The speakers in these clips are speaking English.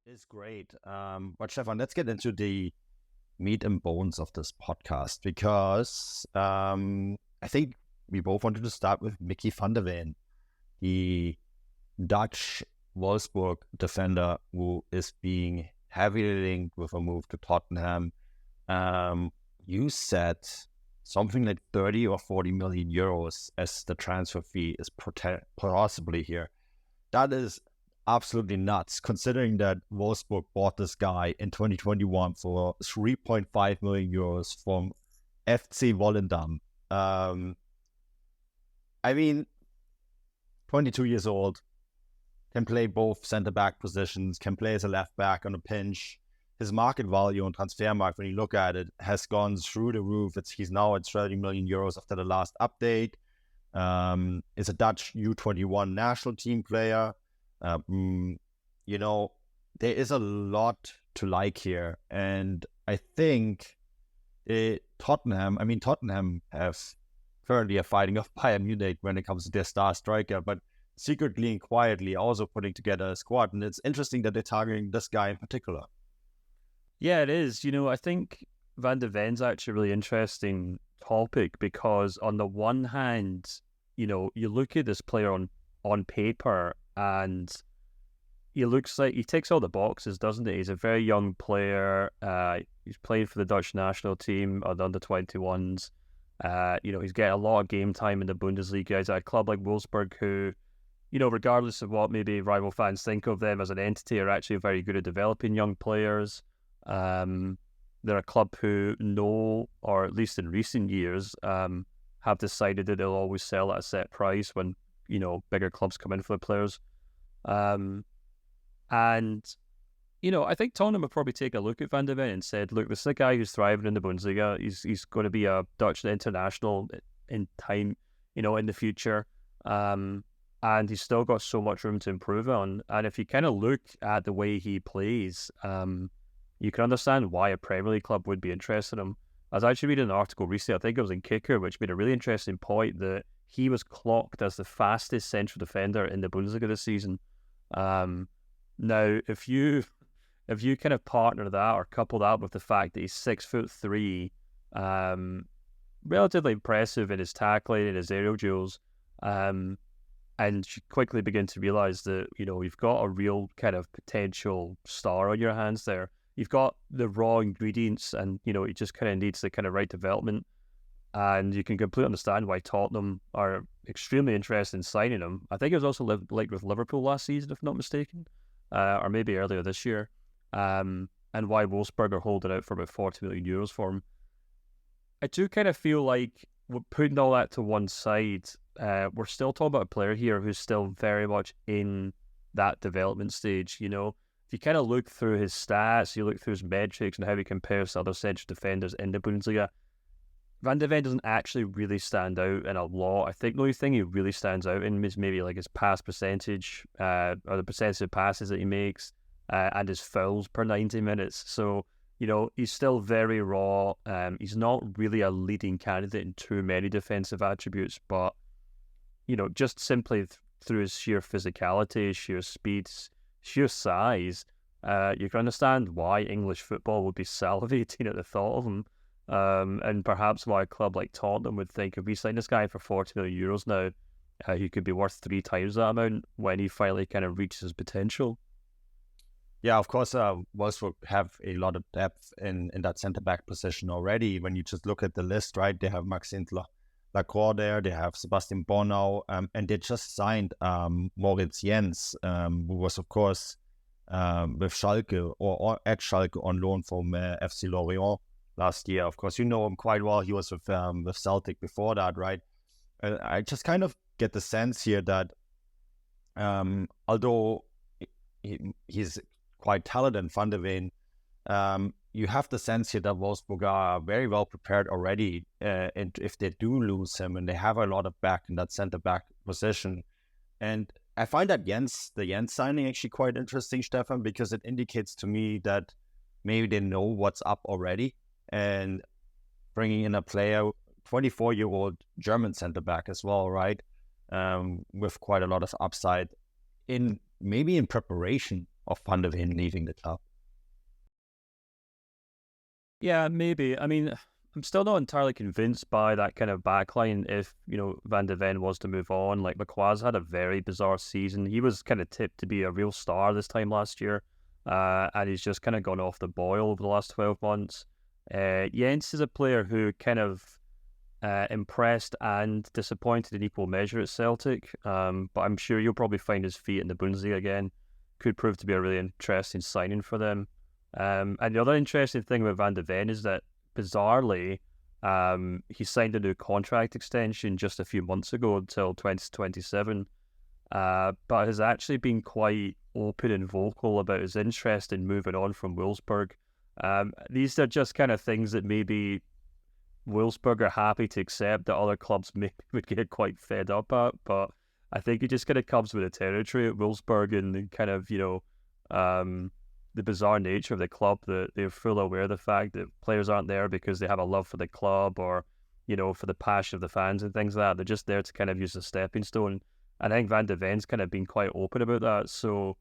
Is great. But Stefan, let's get into the meat and bones of this podcast because I think we both wanted to start with Micky van der Ven, the Dutch Wolfsburg defender who is being heavily linked with a move to Tottenham. You said something like 30 or 40 million euros as the transfer fee is possibly here. That is absolutely nuts, considering that Wolfsburg bought this guy in 2021 for 3.5 million euros from FC Volendam. I mean, 22 years old, can play both centre-back positions, can play as a left-back on a pinch. His market value on Transfermarkt, when you look at it, has gone through the roof. He's now at 30 million euros after the last update. Is a Dutch U21 national team player. You know, there is a lot to like here. And I think Tottenham have currently a fighting off Bayern Munich when it comes to their star striker, but secretly and quietly also putting together a squad. And it's interesting that they're targeting this guy in particular. Yeah, it is. I think Van de Ven's actually a really interesting topic because on the one hand, you look at this player on paper and he looks like he ticks all the boxes, doesn't he? He's a very young player. He's playing for the Dutch national team on the under-21s. He's getting a lot of game time in the Bundesliga. He's at a club like Wolfsburg who, regardless of what maybe rival fans think of them as an entity, are actually very good at developing young players. They're a club who know, or at least in recent years, have decided that they'll always sell at a set price when, bigger clubs come in for the players. I think Tottenham would probably take a look at Van de Ven and said, look, this is a guy who's thriving in the Bundesliga. He's going to be a Dutch international in time, in the future. And he's still got so much room to improve on. And if you kind of look at the way he plays, you can understand why a Premier League club would be interested in him. I was actually reading an article recently, I think it was in Kicker, which made a really interesting point that he was clocked as the fastest central defender in the Bundesliga this season. Now, if you kind of partner that or couple that with the fact that he's 6'3", relatively impressive in his tackling and his aerial duels, and you quickly begin to realise that, you've got a real kind of potential star on your hands there. You've got the raw ingredients and, he just kind of needs the kind of right development. And you can completely understand why Tottenham are extremely interested in signing him. I think it was also like with Liverpool last season, if not mistaken, or maybe earlier this year. And why Wolfsburg are holding out for about 40 million euros for him. I do kind of feel like, putting all that to one side, we're still talking about a player here who's still very much in that development stage. If you kind of look through his stats, you look through his metrics and how he compares to other central defenders in the Bundesliga, Van de Ven doesn't actually really stand out in a lot. I think the only thing he really stands out in is maybe like his pass percentage, or the percentage of passes that he makes, and his fouls per 90 minutes. So, he's still very raw. He's not really a leading candidate in too many defensive attributes, but, just simply through his sheer physicality, sheer speed, sheer size, you can understand why English football would be salivating at the thought of him. And perhaps why a club like Tottenham would think, if we sign this guy for 40 million euros now, he could be worth 3 times that amount when he finally kind of reaches his potential. Yeah, of course, Wolfsburg have a lot of depth in that centre-back position already. When you just look at the list, right, they have Maxime Lacroix there, they have Sebastian Bornau, and they just signed Moritz Jens, who was, of course, with Schalke or at Schalke on loan from FC Lorient last year. Of course, you know him quite well. He was with Celtic before that, right? I just kind of get the sense here that although he's quite talented, Van de Ven, you have the sense here that Wolfsburg are very well prepared already. And if they do lose him, and they have a lot of back in that centre-back position. And I find that the Jens signing actually quite interesting, Stefan, because it indicates to me that maybe they know what's up already. And bringing in a player, 24-year-old German centre-back as well, right? With quite a lot of upside maybe in preparation of Van de Ven leaving the club. Yeah, maybe. I mean, I'm still not entirely convinced by that kind of backline if, Van de Ven was to move on. Like, Lacroix had a very bizarre season. He was kind of tipped to be a real star this time last year, and he's just kind of gone off the boil over the last 12 months. Jens is a player who kind of impressed and disappointed in equal measure at Celtic, but I'm sure you'll probably find his feet in the Bundesliga again. Could prove to be a really interesting signing for them. And the other interesting thing about Van de Ven is that, bizarrely, he signed a new contract extension just a few months ago until 2027, but has actually been quite open and vocal about his interest in moving on from Wolfsburg. These are just kind of things that maybe Wolfsburg are happy to accept that other clubs would get quite fed up at, but I think it just kind of comes with the territory at Wolfsburg and kind of, the bizarre nature of the club, that they're fully aware of the fact that players aren't there because they have a love for the club or, for the passion of the fans and things like that. They're just there to kind of use a stepping stone. And I think Van de Ven's kind of been quite open about that. So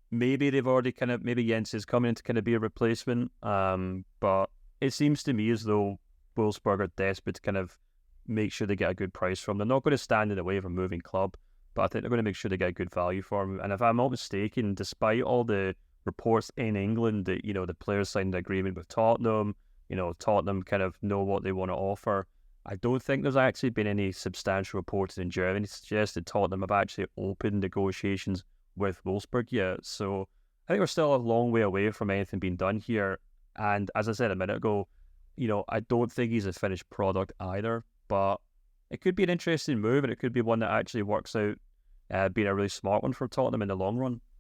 maybe they've already maybe Jens is coming in to kind of be a replacement. But it seems to me as though Wolfsburg are desperate to kind of make sure they get a good price from them. They're not going to stand in the way of a moving club, but I think they're going to make sure they get a good value for him. And if I'm not mistaken, despite all the reports in England that, the players signed an agreement with Tottenham, Tottenham kind of know what they want to offer, I don't think there's actually been any substantial reports in Germany to suggest that Tottenham have actually opened negotiations with Wolfsburg yet. So I think we're still a long way away from anything being done here. And as I said a minute ago, I don't think he's a finished product either, but it could be an interesting move, and it could be one that actually works out being a really smart one for Tottenham in the long run.